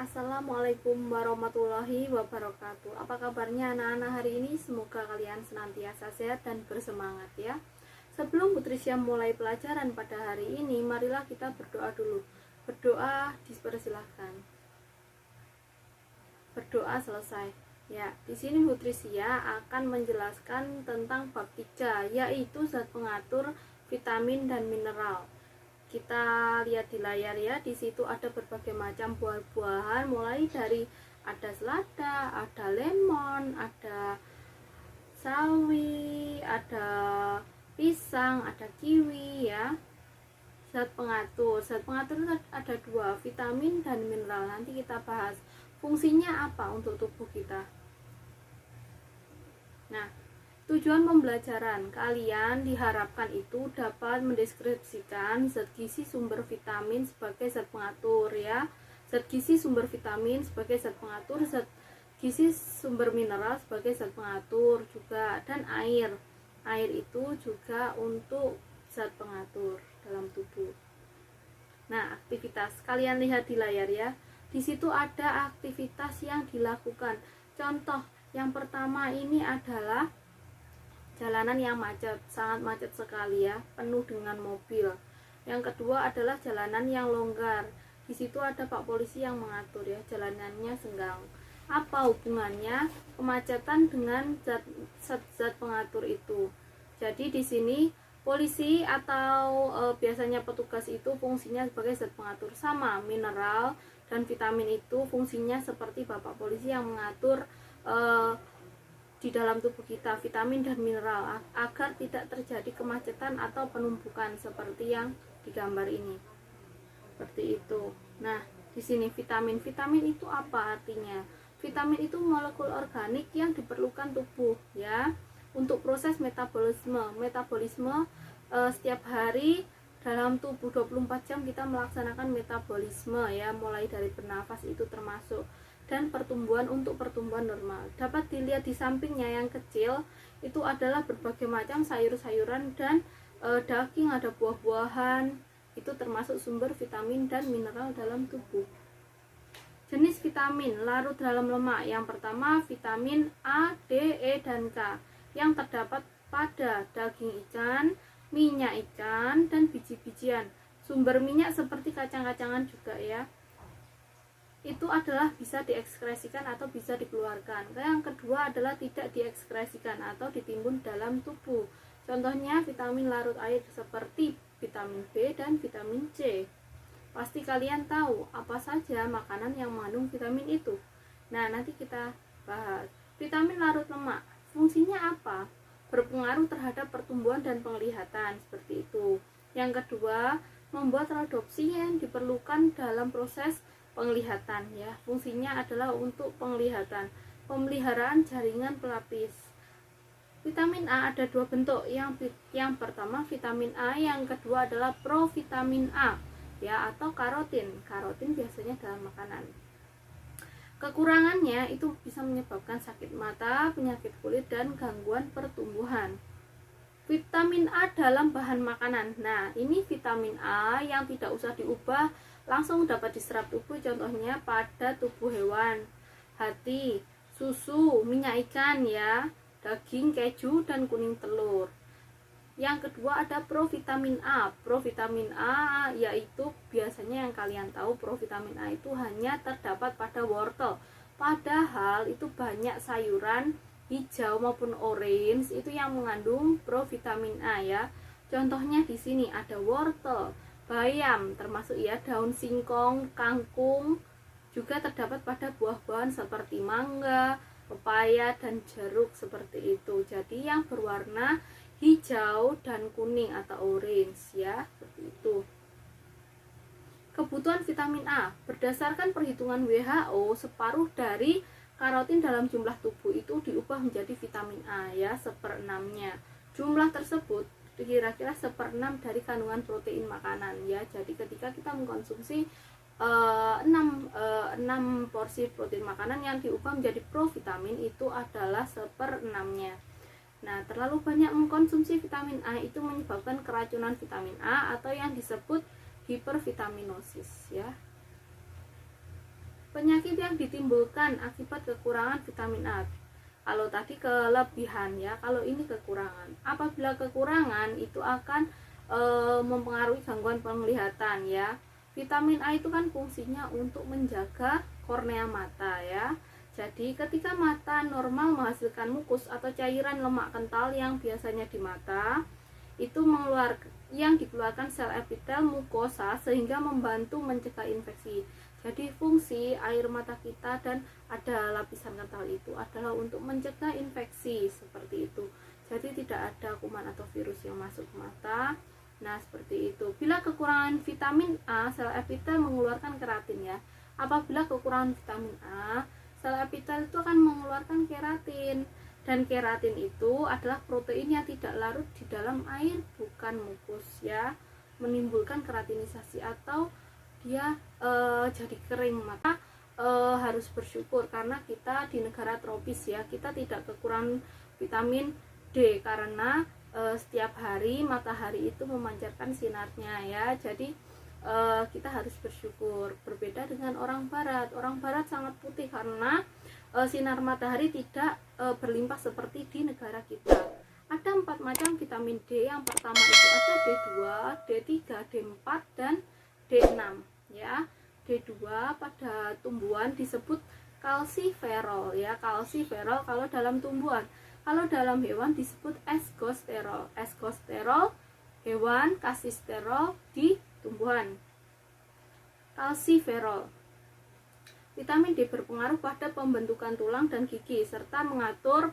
Assalamualaikum warahmatullahi wabarakatuh. Apa kabarnya anak-anak hari ini? Semoga kalian senantiasa sehat dan bersemangat ya. Sebelum Putrisya mulai pelajaran pada hari ini, marilah kita berdoa dulu. Berdoa dipersilahkan. Berdoa selesai. Ya, di sini Putrisya akan menjelaskan tentang bab 3, yaitu zat pengatur vitamin dan mineral. Kita lihat di layar ya, di situ ada berbagai macam buah-buahan, mulai dari ada selada, ada lemon, ada sawi, ada pisang, ada kiwi ya. Zat pengatur itu ada dua, vitamin dan mineral. Nanti kita bahas fungsinya apa untuk tubuh kita. Nah, tujuan pembelajaran kalian diharapkan itu dapat mendeskripsikan zat gizi sumber vitamin sebagai zat pengatur ya. Zat gizi sumber vitamin sebagai zat pengatur, zat gizi sumber mineral sebagai zat pengatur juga, dan air. Air itu juga untuk zat pengatur dalam tubuh. Nah, aktivitas kalian lihat di layar ya. Di situ ada aktivitas yang dilakukan. Contoh yang pertama ini adalah jalanan yang macet, sangat macet sekali ya, penuh dengan mobil. Yang kedua adalah jalanan yang longgar. Di situ ada Pak Polisi yang mengatur ya, jalanannya senggang. Apa hubungannya kemacetan dengan zat pengatur itu? Jadi di sini polisi atau biasanya petugas itu fungsinya sebagai zat pengatur. Sama mineral dan vitamin itu fungsinya seperti Bapak Polisi yang mengatur di dalam tubuh kita, vitamin dan mineral, agar tidak terjadi kemacetan atau penumpukan seperti yang digambar ini. Seperti itu. Nah, di sini vitamin itu apa artinya? Vitamin itu molekul organik yang diperlukan tubuh ya untuk proses metabolisme setiap hari dalam tubuh 24 jam kita melaksanakan metabolisme ya, mulai dari bernafas itu termasuk, dan pertumbuhan untuk pertumbuhan normal. Dapat dilihat di sampingnya yang kecil itu adalah berbagai macam sayur-sayuran dan daging, ada buah-buahan, itu termasuk sumber vitamin dan mineral dalam tubuh. Jenis vitamin larut dalam lemak, yang pertama vitamin A, D, E, dan K yang terdapat pada daging ikan, minyak ikan, dan biji-bijian. Sumber minyak seperti kacang-kacangan juga ya, itu adalah bisa diekskresikan atau bisa dikeluarkan. Yang kedua adalah tidak diekskresikan atau ditimbun dalam tubuh. Contohnya vitamin larut air seperti vitamin B dan vitamin C. Pasti kalian tahu apa saja makanan yang mengandung vitamin itu. Nah, nanti kita bahas. Vitamin larut lemak, fungsinya apa? Berpengaruh terhadap pertumbuhan dan penglihatan, seperti itu. Yang kedua, membuat reduksi yang diperlukan dalam proses penglihatan ya. Fungsinya adalah untuk penglihatan, pemeliharaan jaringan pelapis. Vitamin A ada dua bentuk. Yang pertama vitamin A, yang kedua adalah provitamin A ya, atau karotin. Karotin biasanya dalam makanan. Kekurangannya itu bisa menyebabkan sakit mata, penyakit kulit, dan gangguan pertumbuhan. Vitamin A dalam bahan makanan. Nah, ini vitamin A yang tidak usah diubah, langsung dapat diserap tubuh, contohnya pada tubuh hewan, hati, susu, minyak ikan ya, daging, keju, dan kuning telur. Yang kedua ada provitamin A. Provitamin A yaitu biasanya yang kalian tahu, provitamin A itu hanya terdapat pada wortel. Padahal itu banyak sayuran hijau maupun orange itu yang mengandung provitamin A ya. Contohnya di sini ada wortel, bayam, termasuk ya daun singkong, kangkung, juga terdapat pada buah-buahan seperti mangga, pepaya, dan jeruk seperti itu. Jadi yang berwarna hijau dan kuning atau orange ya, seperti itu. Kebutuhan vitamin A berdasarkan perhitungan WHO, separuh dari karotin dalam jumlah tubuh itu diubah menjadi vitamin A ya, 1/6-nya. Jumlah tersebut kira-kira 1/6 dari kandungan protein makanan ya. Jadi ketika kita mengkonsumsi 6 porsi protein makanan yang diubah menjadi provitamin, itu adalah 1/6-nya. Nah, terlalu banyak mengkonsumsi vitamin A itu menyebabkan keracunan vitamin A atau yang disebut hipervitaminosis ya. Penyakit Penyakit yang ditimbulkan akibat kekurangan vitamin A. Kalau tadi kelebihan ya, kalau ini kekurangan. Apabila kekurangan itu akan mempengaruhi gangguan penglihatan ya. Vitamin A itu kan fungsinya untuk menjaga kornea mata ya. Jadi ketika mata normal menghasilkan mukus atau cairan lemak kental yang biasanya di mata, itu yang dikeluarkan sel epitel mukosa sehingga membantu mencegah infeksi. Jadi fungsi air mata kita dan ada lapisan kental itu adalah untuk mencegah infeksi seperti itu. Jadi tidak ada kuman atau virus yang masuk ke mata. Nah, seperti itu. Bila kekurangan vitamin A, sel epitel mengeluarkan keratin ya. Apabila kekurangan vitamin A, sel epitel itu akan mengeluarkan keratin. Dan keratin itu adalah protein yang tidak larut di dalam air, bukan mukus ya. Menimbulkan keratinisasi atau dia jadi kering. Maka harus bersyukur karena kita di negara tropis ya. Kita tidak kekurangan vitamin D karena setiap hari matahari itu memancarkan sinarnya ya. Jadi kita harus bersyukur. Berbeda dengan orang barat. Orang barat sangat putih karena sinar matahari tidak berlimpah seperti di negara kita. Ada 4 macam vitamin D. Yang pertama itu ada D2, D3, D4 dan D6 ya. D2 pada tumbuhan disebut kalsiferol ya. Kalsiferol kalau dalam tumbuhan. Kalau dalam hewan disebut esgosterol. Esgosterol hewan, kasisterol di tumbuhan. Kalsiferol. Vitamin D berpengaruh pada pembentukan tulang dan gigi serta mengatur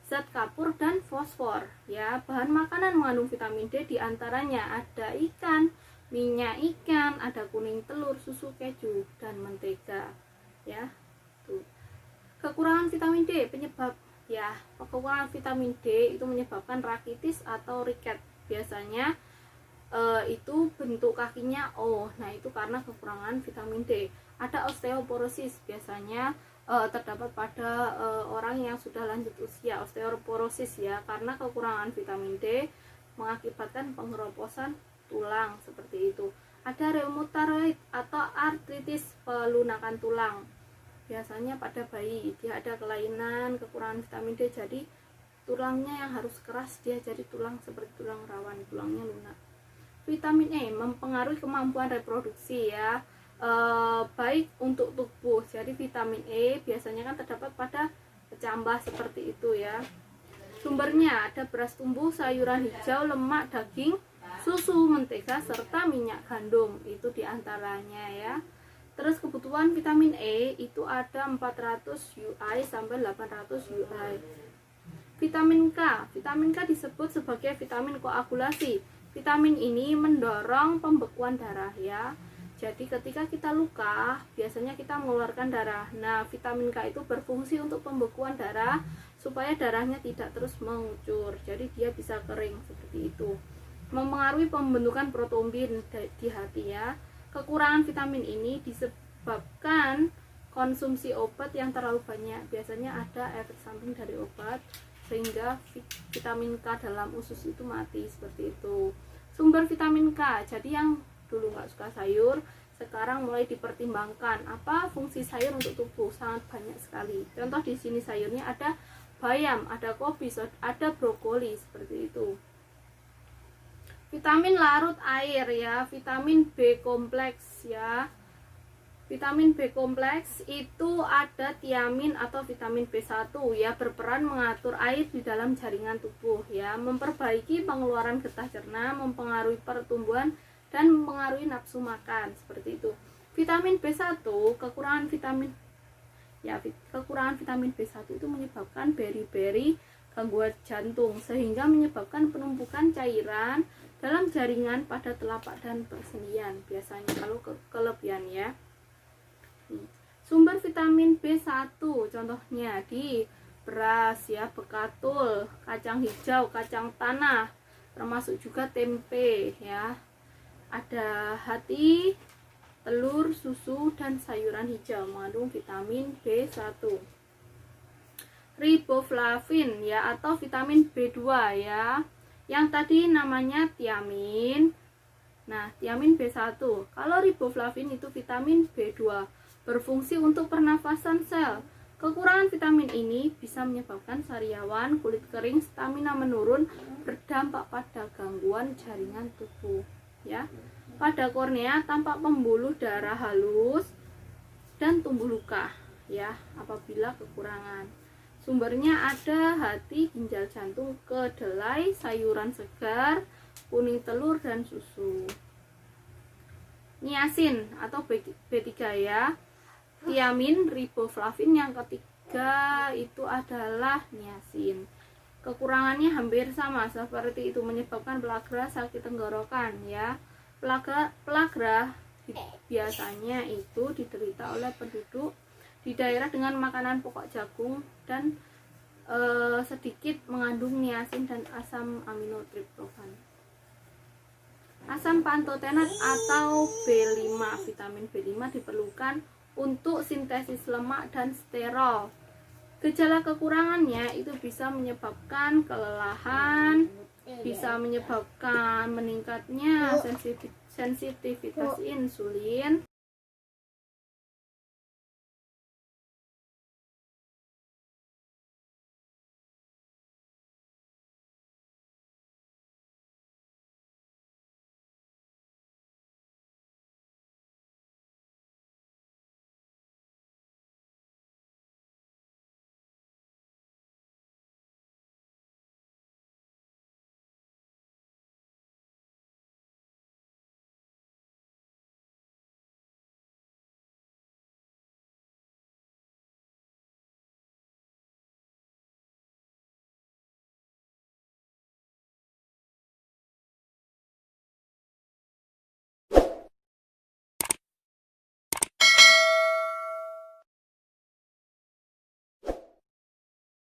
zat kapur dan fosfor ya. Bahan makanan mengandung vitamin D diantaranya ada ikan, minyak ikan, ada kuning telur, susu, keju dan mentega ya. Tuh. Kekurangan vitamin D penyebab ya, kekurangan vitamin D itu menyebabkan rakitis atau riket. Biasanya itu bentuk kakinya O. Nah, itu karena kekurangan vitamin D. Ada osteoporosis, biasanya terdapat pada orang yang sudah lanjut usia, osteoporosis ya, karena kekurangan vitamin D mengakibatkan pengeroposan tulang seperti itu. Ada reumatoid atau artritis pelunakan tulang. Biasanya pada bayi dia ada kelainan kekurangan vitamin D, jadi tulangnya yang harus keras, dia jadi tulang seperti tulang rawan, tulangnya lunak. Vitamin E mempengaruhi kemampuan reproduksi ya, baik untuk tubuh. Jadi vitamin E biasanya kan terdapat pada kecambah seperti itu ya. Sumbernya ada beras tumbuh, sayuran hijau, lemak, daging, susu, mentega, serta minyak gandum. Itu diantaranya ya. Terus kebutuhan vitamin E itu ada 400 UI sampai 800 UI. Vitamin K. Vitamin K disebut sebagai vitamin koagulasi. Vitamin ini mendorong pembekuan darah ya. Jadi ketika kita luka, biasanya kita mengeluarkan darah. Nah, vitamin K itu berfungsi untuk pembekuan darah supaya darahnya tidak terus mengucur. Jadi dia bisa kering seperti itu. Mempengaruhi pembentukan protrombin di hati ya. Kekurangan vitamin ini disebabkan konsumsi obat yang terlalu banyak. Biasanya ada efek samping dari obat sehingga vitamin K dalam usus itu mati seperti itu. Sumber vitamin K. Jadi yang dulu nggak suka sayur, sekarang mulai dipertimbangkan apa fungsi sayur untuk tubuh, sangat banyak sekali. Contoh di sini sayurnya ada bayam, ada kopi, ada brokoli seperti itu. Vitamin larut air ya, vitamin B kompleks ya. Vitamin B kompleks itu ada tiamin atau vitamin B1 ya, berperan mengatur air di dalam jaringan tubuh ya, memperbaiki pengeluaran getah cerna, mempengaruhi pertumbuhan dan mempengaruhi nafsu makan seperti itu. Vitamin B1 kekurangan vitamin B1 itu menyebabkan beri-beri, gangguan jantung sehingga menyebabkan penumpukan cairan dalam jaringan pada telapak dan persendian biasanya kalau kelebihan ya. Sumber vitamin B1 contohnya di beras ya, bekatul, kacang hijau, kacang tanah, termasuk juga tempe ya. Ada hati, telur, susu, dan sayuran hijau mengandung vitamin B1. Riboflavin ya atau vitamin B2 ya. Yang tadi namanya tiamin. Nah, tiamin B1. Kalau riboflavin itu vitamin B2, berfungsi untuk pernafasan sel. Kekurangan vitamin ini bisa menyebabkan sariawan, kulit kering, stamina menurun, berdampak pada gangguan jaringan tubuh. Ya, pada kornea tampak pembuluh darah halus dan tumbuh luka. Ya, apabila kekurangan. Sumbernya ada hati, ginjal, jantung, kedelai, sayuran segar, kuning telur, dan susu. Niacin atau B3 ya. Tiamin, riboflavin, yang ketiga itu adalah niacin. Kekurangannya hampir sama seperti itu, menyebabkan pellagra, sakit tenggorokan ya. Pellagra biasanya itu diderita oleh penduduk di daerah dengan makanan pokok jagung dan sedikit mengandung niacin dan asam amino triptofan. Asam pantotenat atau B5, vitamin B5 diperlukan untuk sintesis lemak dan sterol. Gejala kekurangannya itu bisa menyebabkan kelelahan, bisa menyebabkan meningkatnya sensitivitas insulin,